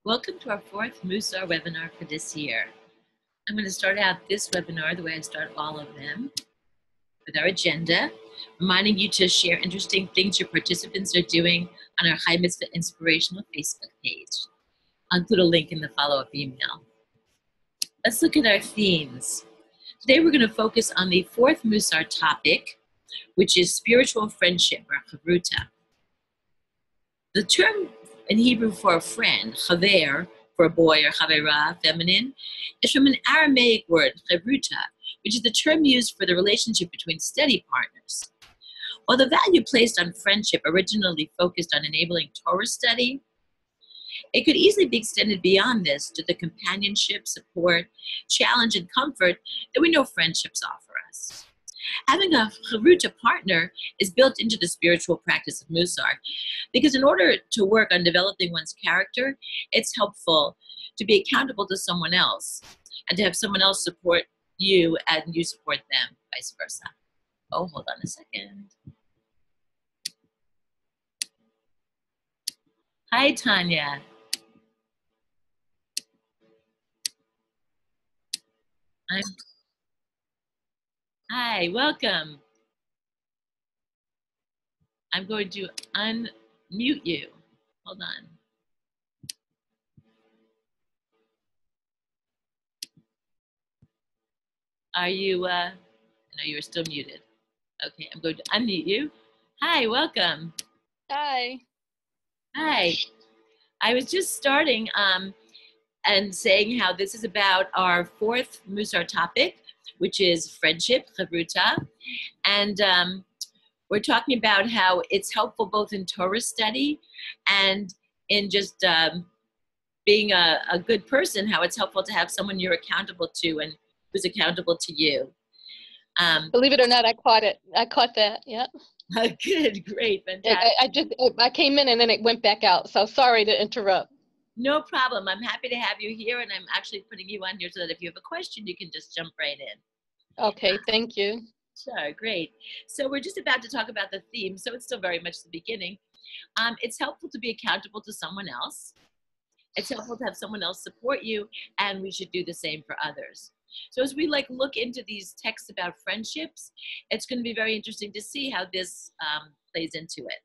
Welcome to our fourth Mussar webinar for this year. I'm going to start out this webinar the way I start all of them, with our agenda, reminding you to share interesting things your participants are doing on our Chai Mitzvah Inspirational Facebook page. I'll include a link in the follow-up email. Let's look at our themes. Today we're going to focus on the fourth Mussar topic, which is spiritual friendship, or chavruta. The term in Hebrew for a friend, chaver, for a boy, or chavera, feminine, is from an Aramaic word, chavruta, which is the term used for the relationship between study partners. While the value placed on friendship originally focused on enabling Torah study, it could easily be extended beyond this to the companionship, support, challenge, and comfort that we know friendships offer us. Having a chavruta partner is built into the spiritual practice of Mussar because in order to work on developing one's character, it's helpful to be accountable to someone else and to have someone else support you and you support them, vice versa. Oh, hold on a second. Hi, Tanya. Hi, welcome. I'm going to unmute you. Hold on. Are you, no, you were still muted. Okay, I'm going to unmute you. Hi, welcome. Hi. Hi. I was just starting and saying how this is about our fourth Mussar topic, which is friendship, chavruta. And we're talking about how it's helpful both in Torah study and in just being a good person, how it's helpful to have someone you're accountable to and who's accountable to you. Believe it or not, I caught it. I caught that, yeah. Good, great, fantastic. I came in and then it went back out, so sorry to interrupt. No problem. I'm happy to have you here, and I'm actually putting you on here so that if you have a question, you can just jump right in. Okay, thank you. Sure, great. So we're just about to talk about the theme, so it's still very much the beginning. It's helpful to be accountable to someone else. It's helpful to have someone else support you, and we should do the same for others. So as we look into these texts about friendships, it's going to be very interesting to see how this plays into it.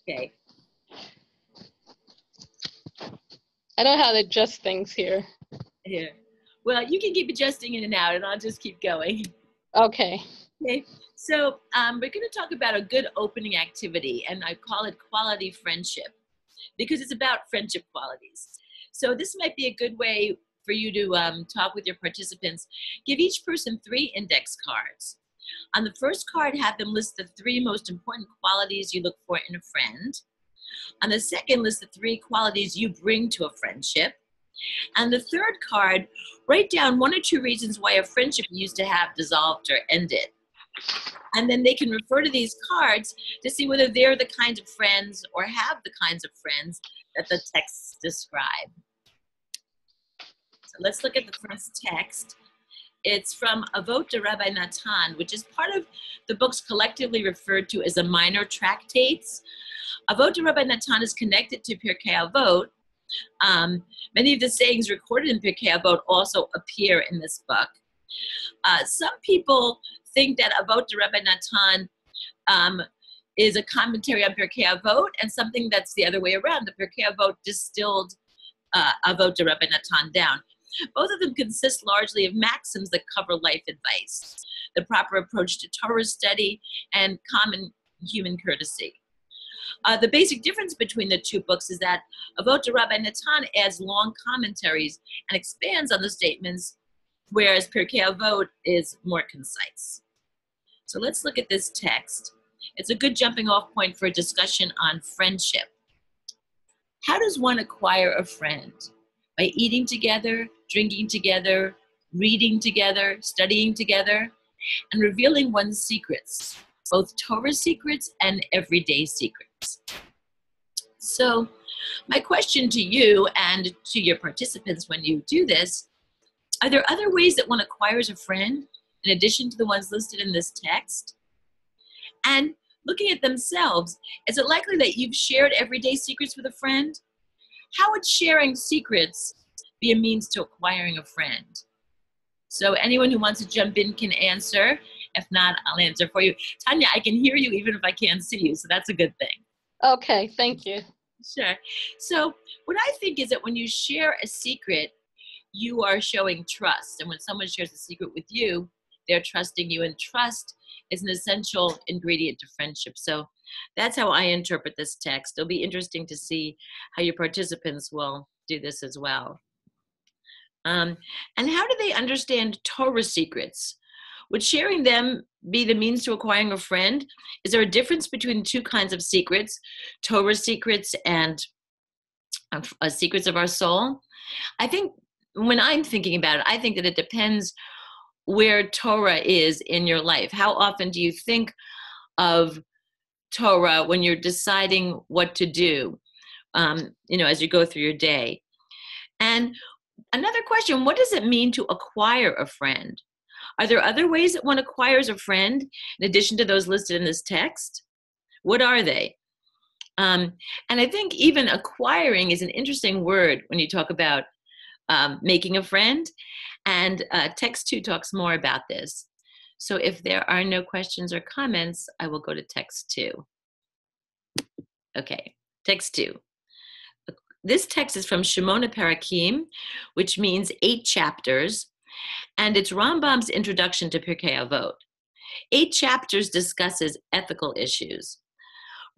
Okay. I don't know how to adjust things here. Yeah. Well, you can keep adjusting in and out, and I'll just keep going. Okay. Okay. So we're going to talk about a good opening activity, and I call it quality friendship because it's about friendship qualities. So this might be a good way for you to talk with your participants. Give each person 3 index cards. On the first card, have them list the 3 most important qualities you look for in a friend. On the second, list the 3 qualities you bring to a friendship. And the third card, write down 1 or 2 reasons why a friendship you used to have dissolved or ended. And then they can refer to these cards to see whether they're the kinds of friends or have the kinds of friends that the texts describe. So let's look at the first text. It's from Avot de Rabbi Natan, which is part of the books collectively referred to as the minor tractates. Avot de Rabbi Natan is connected to Pirkei Avot. Many of the sayings recorded in Pirkei Avot also appear in this book. Some people think that Avot de Rabbi Natan is a commentary on Pirkei Avot and something that's the other way around. The Pirkei Avot distilled Avot de Rabbi Natan down. Both of them consist largely of maxims that cover life advice, the proper approach to Torah study, and common human courtesy. The basic difference between the 2 books is that Avot de Rabbi Natan adds long commentaries and expands on the statements, whereas Pirkei Avot is more concise. So let's look at this text. It's a good jumping off point for a discussion on friendship. How does one acquire a friend? By eating together, drinking together, reading together, studying together, and revealing one's secrets, both Torah secrets and everyday secrets. So my question to you and to your participants when you do this, are there other ways that one acquires a friend in addition to the ones listed in this text? And looking at themselves, is it likely that you've shared everyday secrets with a friend? How would sharing secrets be a means to acquiring a friend? So anyone who wants to jump in can answer. If not, I'll answer for you. Tanya, I can hear you even if I can't see you, so that's a good thing. Okay, thank you. Sure. So what I think is that when you share a secret, you are showing trust. And when someone shares a secret with you, they're trusting you. And trust is an essential ingredient to friendship. So that's how I interpret this text. It'll be interesting to see how your participants will do this as well. And how do they understand Torah secrets? Would sharing them be the means to acquiring a friend? Is there a difference between two kinds of secrets, Torah secrets and secrets of our soul? I think when I'm thinking about it, I think that it depends where Torah is in your life. How often do you think of Torah when you're deciding what to do, as you go through your day? And another question, what does it mean to acquire a friend? Are there other ways that one acquires a friend in addition to those listed in this text? What are they? And I think even acquiring is an interesting word when you talk about making a friend. And text 2 talks more about this. So if there are no questions or comments, I will go to text 2. Okay, text 2. This text is from Shemona Parakim, which means 8 chapters, and it's Rambam's introduction to Pirkei Avot. 8 chapters discusses ethical issues.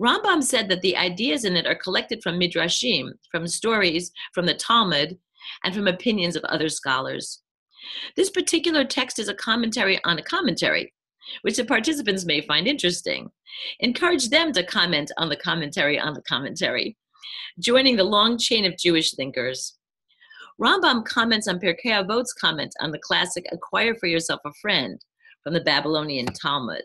Rambam said that the ideas in it are collected from midrashim, from stories, from the Talmud, and from opinions of other scholars. This particular text is a commentary on a commentary, which the participants may find interesting. Encourage them to comment on the commentary on the commentary, joining the long chain of Jewish thinkers. Rambam comments on Pirkei Avot's comment on the classic "acquire for yourself a friend" from the Babylonian Talmud.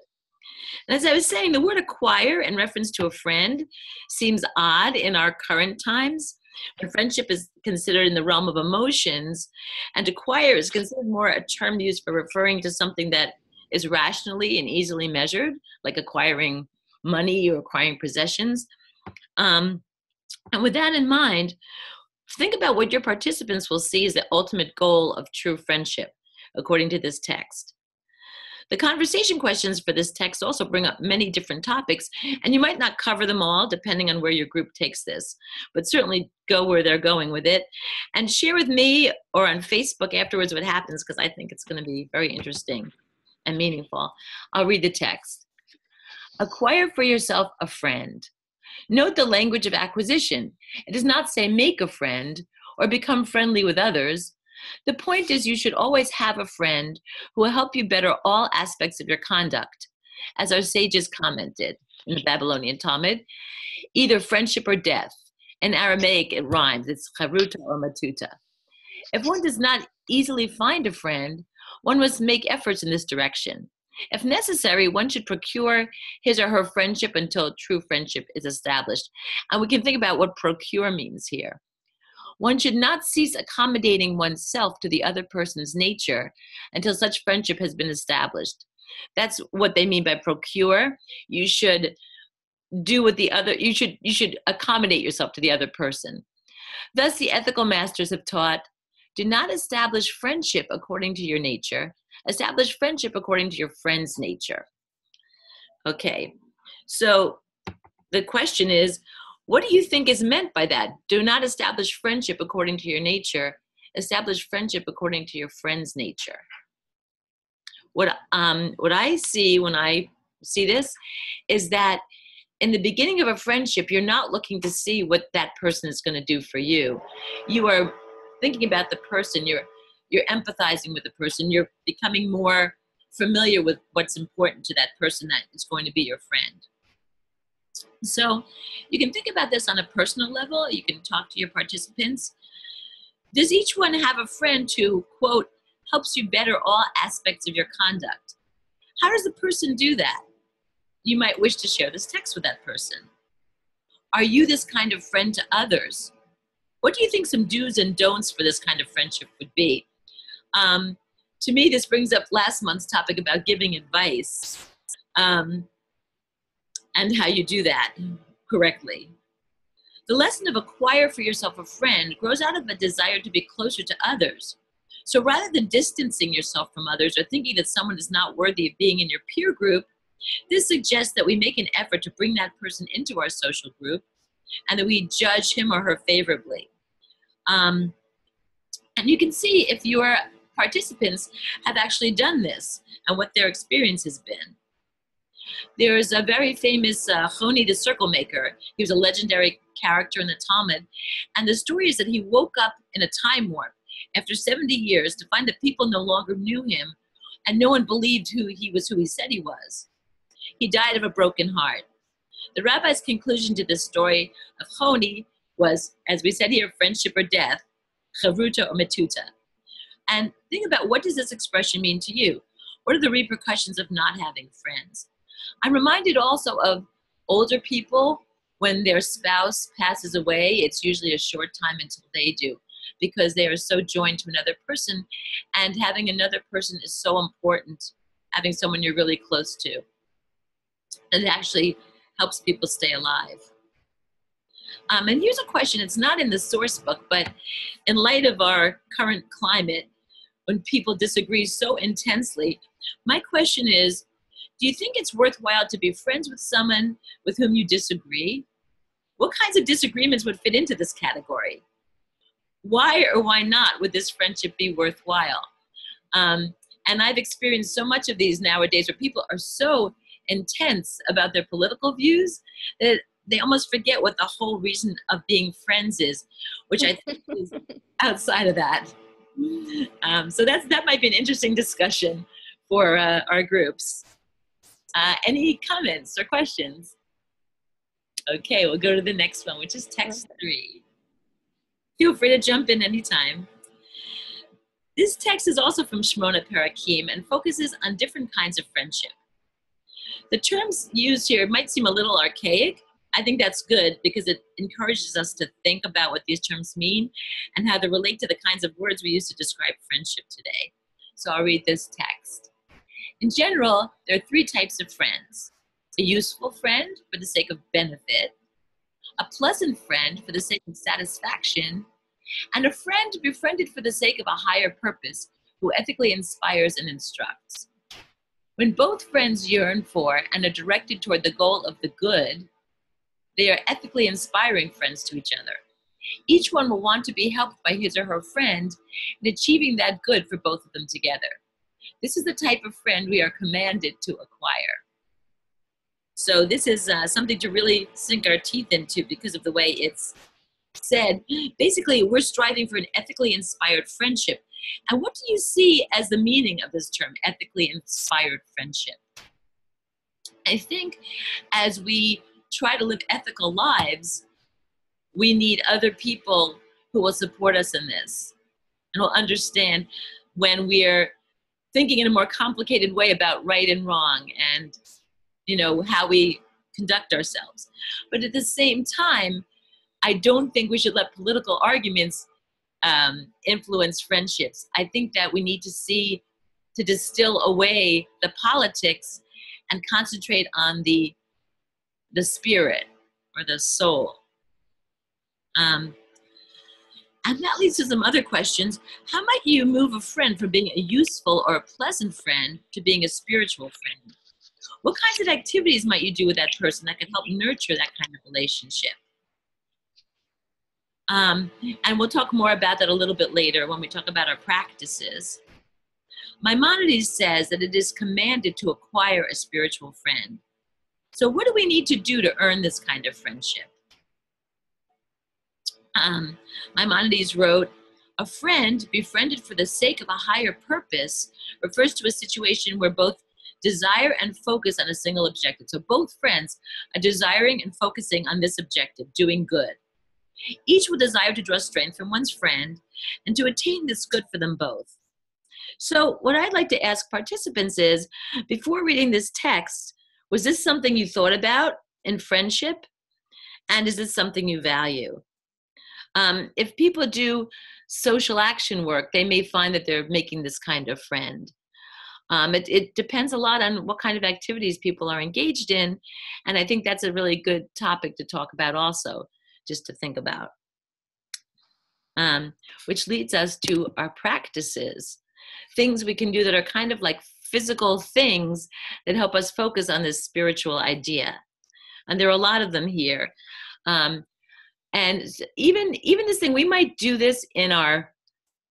And as I was saying, the word acquire in reference to a friend seems odd in our current times, when friendship is considered in the realm of emotions, and acquire is considered more a term used for referring to something that is rationally and easily measured, like acquiring money or acquiring possessions. And with that in mind, think about what your participants will see as the ultimate goal of true friendship, according to this text. The conversation questions for this text also bring up many different topics, and you might not cover them all depending on where your group takes this, but certainly go where they're going with it and share with me or on Facebook afterwards what happens, because I think it's going to be very interesting and meaningful. I'll read the text. Acquire for yourself a friend. Note the language of acquisition. It does not say make a friend or become friendly with others. The point is you should always have a friend who will help you better all aspects of your conduct. As our sages commented in the Babylonian Talmud, either friendship or death. In Aramaic, it rhymes. It's charuta or matuta. If one does not easily find a friend, one must make efforts in this direction. If necessary, one should procure his or her friendship until true friendship is established. And we can think about what procure means here. One should not cease accommodating oneself to the other person's nature until such friendship has been established. That's what they mean by procure. You should do what the other, you should accommodate yourself to the other person. Thus, the ethical masters have taught, do not establish friendship according to your nature. Establish friendship according to your friend's nature. Okay, so the question is, what do you think is meant by that? Do not establish friendship according to your nature. Establish friendship according to your friend's nature. What I see when I see this is that in the beginning of a friendship, you're not looking to see what that person is going to do for you. You are thinking about the person. You're empathizing with the person. You're becoming more familiar with what's important to that person that is going to be your friend. So you can think about this on a personal level. You can talk to your participants. Does each one have a friend who, quote, helps you better all aspects of your conduct? How does the person do that? You might wish to share this text with that person. Are you this kind of friend to others? What do you think some do's and don'ts for this kind of friendship would be? To me, this brings up last month's topic about giving advice. and how you do that correctly. The lesson of acquire for yourself a friend grows out of a desire to be closer to others. So rather than distancing yourself from others or thinking that someone is not worthy of being in your peer group, this suggests that we make an effort to bring that person into our social group and that we judge him or her favorably. And you can see if your participants have actually done this and what their experience has been. There's a very famous Choni the circle maker. He was a legendary character in the Talmud. And the story is that he woke up in a time warp after 70 years to find that people no longer knew him and no one believed who he said he was. He died of a broken heart. The rabbi's conclusion to this story of Choni was, as we said here, friendship or death, chavruta or metuta. And think about, what does this expression mean to you? What are the repercussions of not having friends? I'm reminded also of older people when their spouse passes away. It's usually a short time until they do, because they are so joined to another person, and having another person is so important, having someone you're really close to. And it actually helps people stay alive. And here's a question, it's not in the source book, but in light of our current climate, when people disagree so intensely, my question is, do you think it's worthwhile to be friends with someone with whom you disagree? What kinds of disagreements would fit into this category? Why or why not would this friendship be worthwhile? And I've experienced so much of these nowadays where people are so intense about their political views that they almost forget what the whole reason of being friends is, which I think is outside of that. So that might be an interesting discussion for our groups. Any comments or questions? Okay, we'll go to the next one, which is text 3. Feel free to jump in anytime. This text is also from Shmona Parakim and focuses on different kinds of friendship. The terms used here might seem a little archaic. I think that's good because it encourages us to think about what these terms mean and how they relate to the kinds of words we use to describe friendship today. So I'll read this text. In general, there are 3 types of friends: a useful friend for the sake of benefit, a pleasant friend for the sake of satisfaction, and a friend befriended for the sake of a higher purpose who ethically inspires and instructs. When both friends yearn for and are directed toward the goal of the good, they are ethically inspiring friends to each other. Each one will want to be helped by his or her friend in achieving that good for both of them together. This is the type of friend we are commanded to acquire. So this is something to really sink our teeth into because of the way it's said. Basically, we're striving for an ethically inspired friendship. And what do you see as the meaning of this term, ethically inspired friendship? I think as we try to live ethical lives, we need other people who will support us in this and will understand when we're thinking in a more complicated way about right and wrong and, how we conduct ourselves. But at the same time, I don't think we should let political arguments influence friendships. I think that we need to distill away the politics and concentrate on the spirit or the soul. And that leads to some other questions. How might you move a friend from being a useful or a pleasant friend to being a spiritual friend? What kinds of activities might you do with that person that can help nurture that kind of relationship? And we'll talk more about that a little bit later when we talk about our practices. Maimonides says that it is commanded to acquire a spiritual friend. So what do we need to do to earn this kind of friendship? Maimonides wrote, a friend befriended for the sake of a higher purpose refers to a situation where both desire and focus on a single objective. So both friends are desiring and focusing on this objective, doing good. Each will desire to draw strength from one's friend and to attain this good for them both. So what I'd like to ask participants is, before reading this text, was this something you thought about in friendship? And is this something you value? If people do social action work, they may find that they're making this kind of friend. It depends a lot on what kind of activities people are engaged in. And I think that's a really good topic to talk about also, just to think about. Which leads us to our practices, things we can do that are kind of like physical things that help us focus on this spiritual idea. And there are a lot of them here. And even this thing, we might do this in our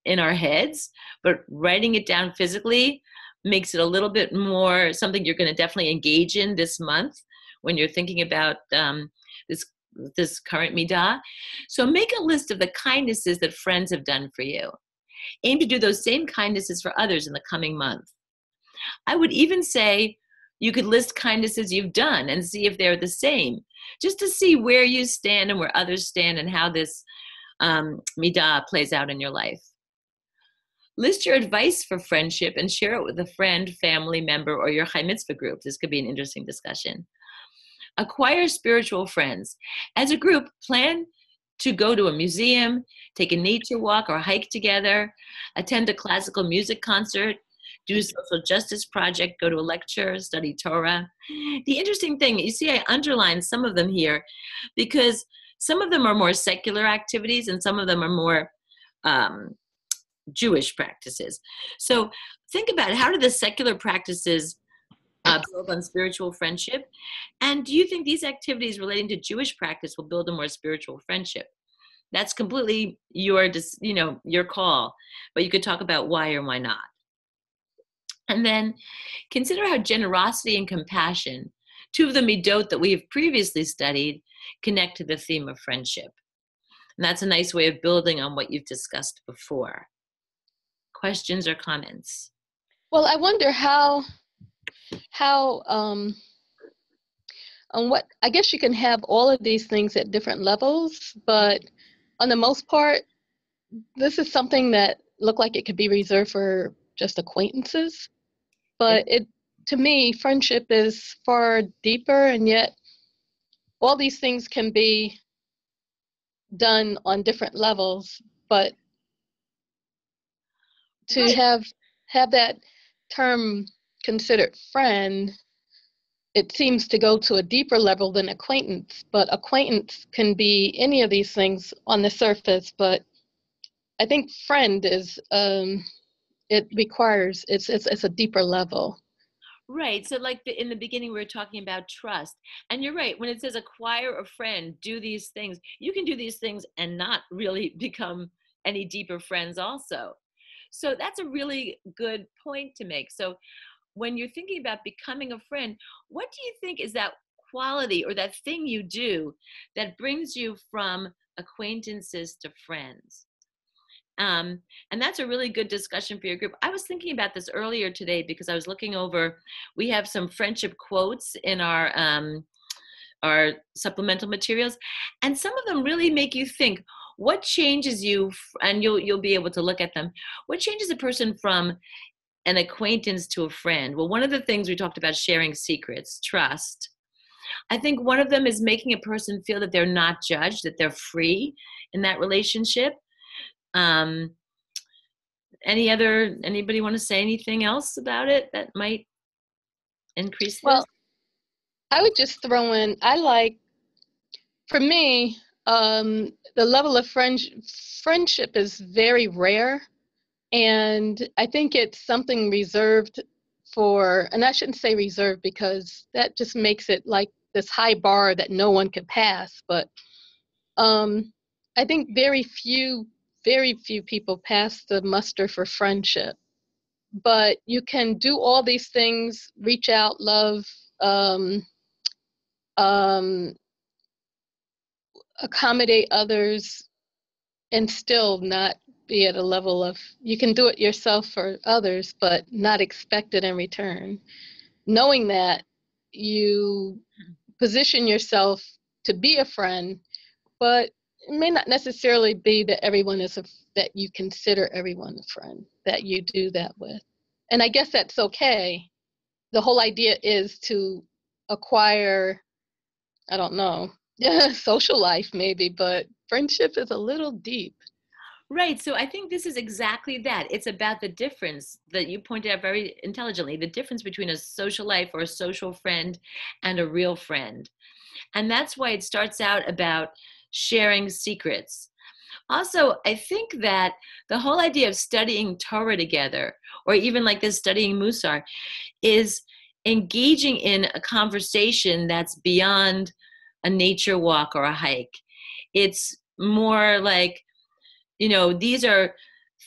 heads, but writing it down physically makes it a little bit more something you're going to definitely engage in this month when you're thinking about this current midah. So make a list of the kindnesses that friends have done for you. Aim to do those same kindnesses for others in the coming month. I would even say you could list kindnesses you've done and see if they're the same, just to see where you stand and where others stand and how this midah plays out in your life. List your advice for friendship and share it with a friend, family member, or your Chai Mitzvah group. This could be an interesting discussion. Acquire spiritual friends. As a group, plan to go to a museum, take a nature walk or hike together, attend a classical music concert, do a social justice project, go to a lecture, study Torah. The interesting thing, you see I underlined some of them here because some of them are more secular activities and some of them are more Jewish practices. So think about how do the secular practices build on spiritual friendship? And do you think these activities relating to Jewish practice will build a more spiritual friendship? That's completely your call, but you could talk about why or why not. And then consider how generosity and compassion, two of the midot that we have previously studied, connect to the theme of friendship. And that's a nice way of building on what you've discussed before. Questions or comments? Well, I wonder how on what, I guess you can have all of these things at different levels, but on the most part, this is something that looked like it could be reserved for just acquaintances. But to me, friendship is far deeper, and yet all these things can be done on different levels, but to right. have that term considered friend, it seems to go to a deeper level than acquaintance. But acquaintance can be any of these things on the surface, but I think friend is it requires it's a deeper level. Right. So like in the beginning, we were talking about trust. And you're right. When it says acquire a friend, do these things, you can do these things and not really become any deeper friends also. So that's a really good point to make. So when you're thinking about becoming a friend, what do you think is that quality or that thing you do that brings you from acquaintances to friends? And that's a really good discussion for your group. I was thinking about this earlier today because I was looking over, we have some friendship quotes in our supplemental materials, and some of them really make you think, what changes you, and you'll be able to look at them, what changes a person from an acquaintance to a friend? Well, one of the things we talked about, sharing secrets, trust. I think one of them is making a person feel that they're not judged, that they're free in that relationship. Anybody want to say anything else about it that might increase this? Well, I would just throw in, for me, the level of friendship is very rare. And I think it's something reserved for, and I shouldn't say reserved because that just makes it like this high bar that no one can pass. But I think very few people pass the muster for friendship. But you can do all these things, reach out, love, um, accommodate others, and still not be at a level of, you can do it yourself for others, but not expect it in return. Knowing that you position yourself to be a friend, but it may not necessarily be that that you consider everyone a friend that you do that with. And I guess that's okay. The whole idea is to acquire, I don't know, social life maybe, but friendship is a little deep. Right. So I think this is exactly that. It's about the difference that you pointed out very intelligently, the difference between a social life or a social friend and a real friend. And that's why it starts out about sharing secrets. Also, I think that the whole idea of studying Torah together, or even like this studying Mussar, is engaging in a conversation that's beyond a nature walk or a hike. It's more like, these are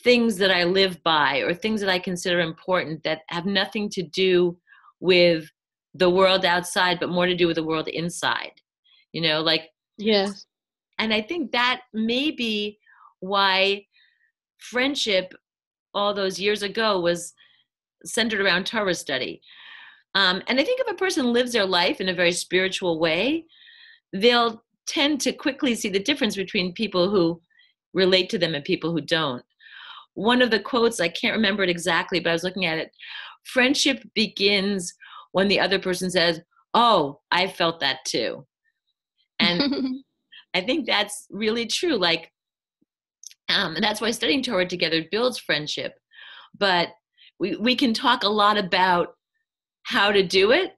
things that I live by or things that I consider important that have nothing to do with the world outside, but more to do with the world inside. Like, Yes. and I think that may be why friendship all those years ago was centered around Torah study. And I think if a person lives their life in a very spiritual way, they'll tend to quickly see the difference between people who relate to them and people who don't. One of the quotes, I can't remember it exactly, but I was looking at it. Friendship begins when the other person says, "Oh, I felt that too." And I think that's really true. Like, and that's why studying Torah together builds friendship. But we can talk a lot about how to do it,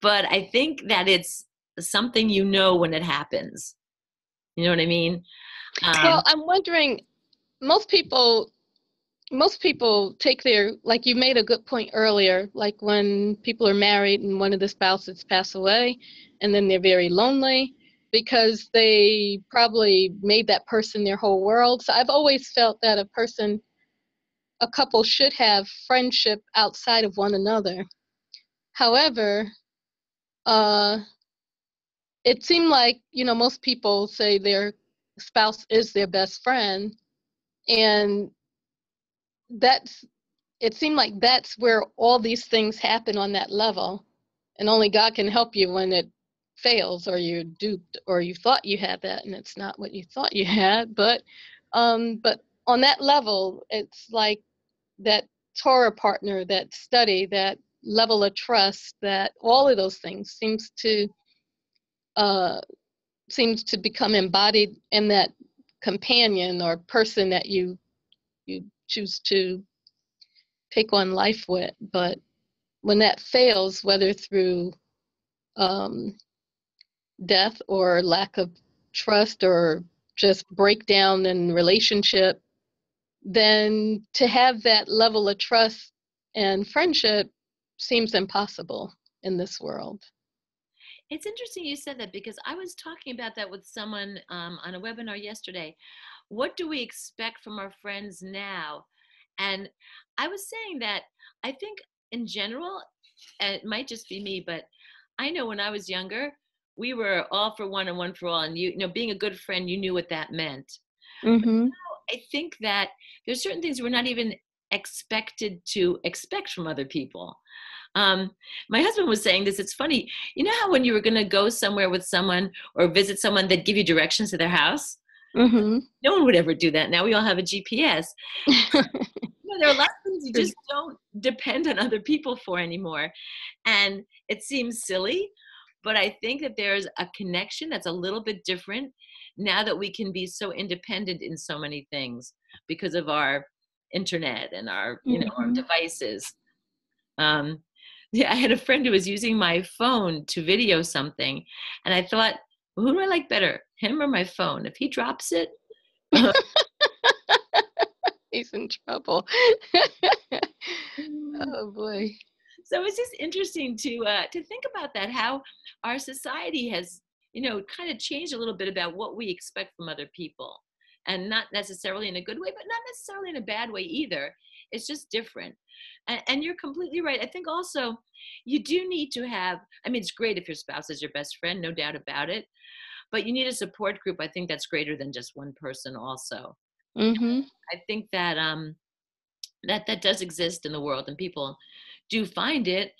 but I think that it's something when it happens. You know what I mean? Well, I'm wondering, most people take their, like you made a good point earlier, like when people are married and one of the spouses pass away and then they're very lonely because they probably made that person their whole world. So I've always felt that a couple should have friendship outside of one another. However, uh, it seemed like, most people say their spouse is their best friend, and that's it seemed like that's where all these things happen on that level, and only God can help you when it fails or you're duped or you thought you had that and it's not what you thought you had. But on that level, it's like that Torah partner, that study, that level of trust, that all of those things uh, seems to become embodied in that companion or person that you choose to take on life with. But when that fails, whether through um, death or lack of trust or just breakdown in relationship, then to have that level of trust and friendship seems impossible in this world. It's interesting you said that because I was talking about that with someone on a webinar yesterday. What do we expect from our friends now? And I was saying that I think in general, and it might just be me, but I know when I was younger, we were all for one and one for all. And being a good friend, you knew what that meant. Mm-hmm. I think that there's certain things we're not even expected to expect from other people. My husband was saying this. It's funny. You know how when you were going to go somewhere with someone or visit someone, they'd give you directions to their house? Mm-hmm. No one would ever do that. Now we all have a GPS. There are a lot of things you just don't depend on other people for anymore. And it seems silly, but I think that there's a connection that's a little bit different now that we can be so independent in so many things because of our internet and our, our Mm-hmm. devices. Um, yeah, I had a friend who was using my phone to video something, and I thought, well, who do I like better, him or my phone? If he drops it, He's in trouble. Oh boy. so it's just interesting to think about that, how our society has, kind of changed a little bit about what we expect from other people, and not necessarily in a good way, but not necessarily in a bad way either. It's just different. And you're completely right. I think also you do need to have, I mean, it's great if your spouse is your best friend, no doubt about it, but you need a support group. I think that's greater than just one person also. Mm-hmm. I think that that does exist in the world and people do find it.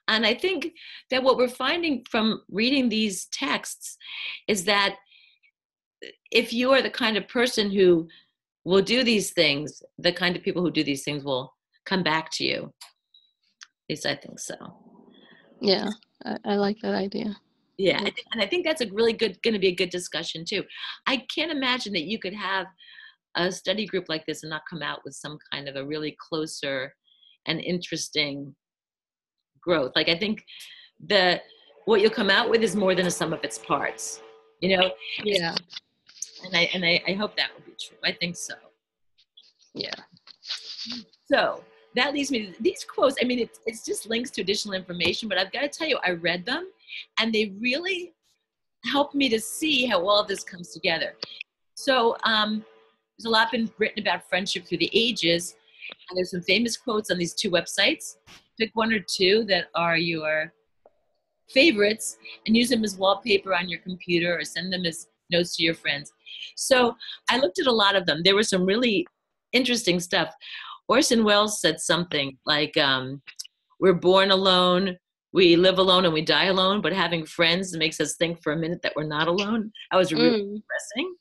And I think that what we're finding from reading these texts is that if you are the kind of person who will do these things, the kind of people who do these things will come back to you. At least I think so. Yeah, I like that idea. Yeah, It's, and I think that's a really good, going to be a good discussion too. I can't imagine that you could have a study group like this and not come out with some kind of a really closer and interesting growth. Like, I think what you'll come out with is more than a sum of its parts, you know? Yeah. And I hope that will be true. I think so. Yeah. So that leads me to these quotes. I mean, it's just links to additional information, but I've got to tell you, I read them and they really helped me to see how all of this comes together. So there's a lot been written about friendship through the ages, and there's some famous quotes on these two websites. Pick one or two that are your favorites and use them as wallpaper on your computer or send them as notes to your friends. So I looked at a lot of them. There was some really interesting stuff. Orson Welles said something like, we're born alone, we live alone, and we die alone, but having friends makes us think for a minute that we're not alone. That was really depressing.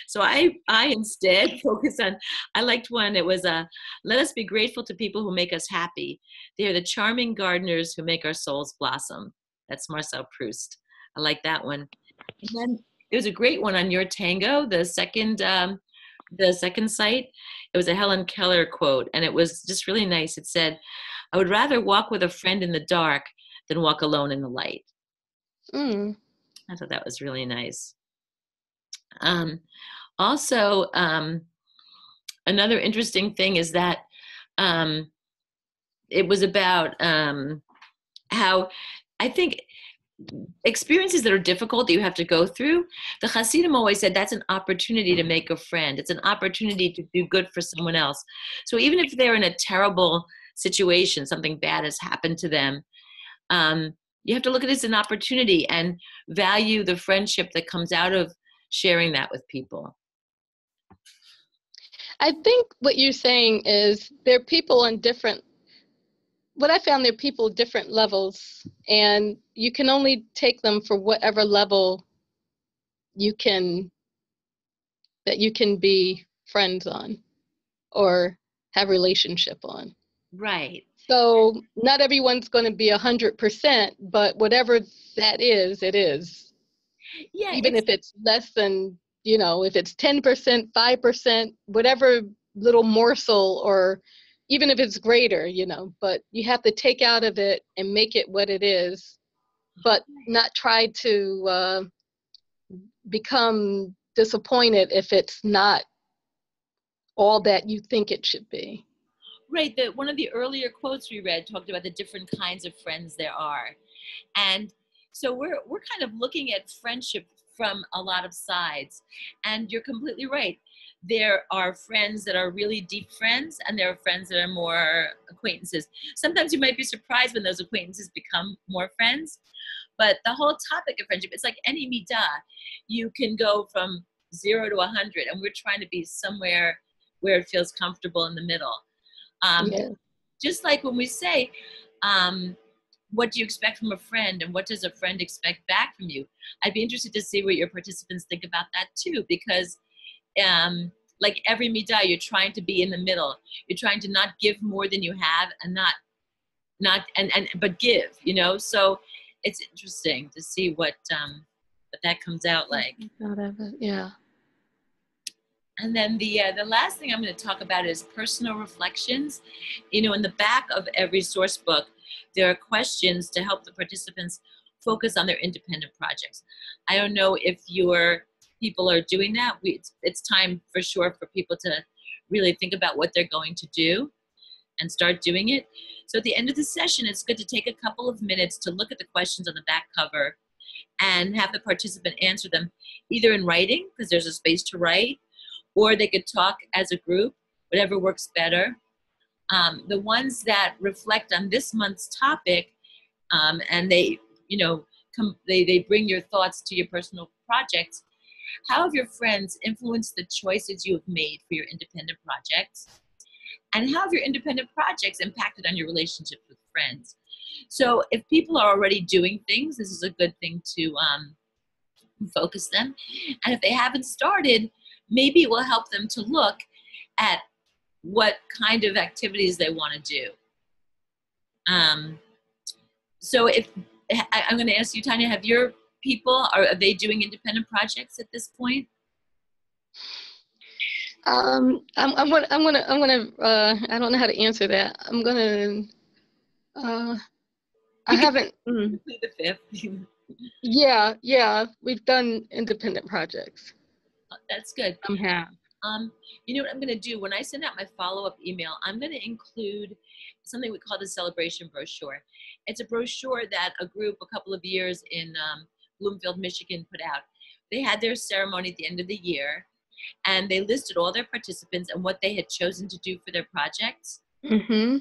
So I instead focused on, I liked one. It was, let us be grateful to people who make us happy. They are the charming gardeners who make our souls blossom. That's Marcel Proust. I like that one. And then there was a great one on Your Tango, the second site. It was a Helen Keller quote, and it was just really nice. It said, I would rather walk with a friend in the dark than walk alone in the light. I thought that was really nice. Also, another interesting thing is that it was about how I think experiences that are difficult that you have to go through, the Hasidim always said that's an opportunity to make a friend. It's an opportunity to do good for someone else. So even if they're in a terrible situation, something bad has happened to them, you have to look at it as an opportunity and value the friendship that comes out of sharing that with people. I think what you're saying is there are people on different, what I found, there are people different levels, and you can only take them for whatever level that you can be friends on or have relationship on. Right. So not everyone's going to be 100%, but whatever that is, it is. Yeah. Even if it's less than, if it's 10%, 5%, whatever little morsel, or even if it's greater, but you have to take out of it and make it what it is, but not try to become disappointed if it's not all that you think it should be. Right. One of the earlier quotes we read talked about the different kinds of friends there are. And so we're kind of looking at friendship from a lot of sides. And you're completely right. There are friends that are really deep friends, and there are friends that are more acquaintances. Sometimes you might be surprised when those acquaintances become more friends. But the whole topic of friendship, it's like any midah. You can go from 0 to 100, and we're trying to be somewhere where it feels comfortable in the middle. Yeah. Just like when we say, what do you expect from a friend, and what does a friend expect back from you? I'd be interested to see what your participants think about that too, because like every midah, you're trying to be in the middle. You're trying to not give more than you have, and but give, so it's interesting to see what that comes out like. Out of it, yeah. And then the last thing I'm going to talk about is personal reflections. In the back of every source book, there are questions to help the participants focus on their independent projects. I don't know if your people are doing that. It's time for sure for people to really think about what they're going to do and start doing it. So at the end of the session, it's good to take a couple of minutes to look at the questions on the back cover and have the participant answer them either in writing, because there's a space to write, or they could talk as a group, whatever works better. The ones that reflect on this month's topic, and they bring your thoughts to your personal projects. How have your friends influenced the choices you have made for your independent projects? And how have your independent projects impacted on your relationships with friends? So if people are already doing things, this is a good thing to focus them. And if they haven't started, maybe it will help them to look at what kind of activities they want to do. So I'm going to ask you, Tanya, have your people, are they doing independent projects at this point? I don't know how to answer that. I You could haven't, plead the fifth. yeah, we've done independent projects. That's good. Some have. You know what I'm going to do when I send out my follow-up email, I'm going to include something we call the celebration brochure. It's a brochure that a group a couple of years in Bloomfield, Michigan put out. They had their ceremony at the end of the year, and they listed all their participants and what they had chosen to do for their projects. Mm-hmm.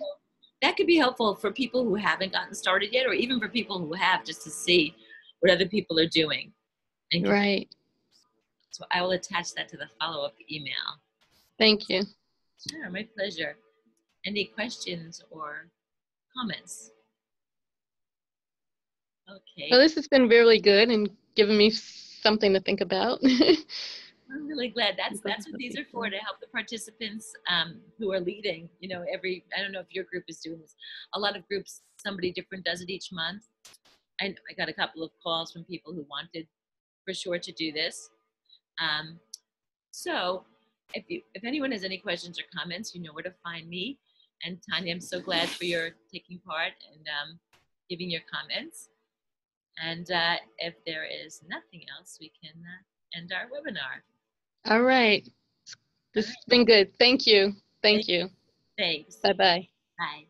That could be helpful for people who haven't gotten started yet, or even for people who have, just to see what other people are doing. And Right. so I will attach that to the follow-up email. Thank you. Sure, my pleasure. Any questions or comments? Okay. Well, this has been really good and given me something to think about. I'm really glad. That's what these are for, to help the participants who are leading. You know, I don't know if your group is doing this. A lot of groups, somebody different does it each month. I got a couple of calls from people who wanted for sure to do this. So if anyone has any questions or comments, you know where to find me. And Tanya, I'm so glad for your taking part and giving your comments. And if there is nothing else, we can end our webinar. All right. This has been good. Thank you. Thank you. Thanks. Bye-bye. Bye.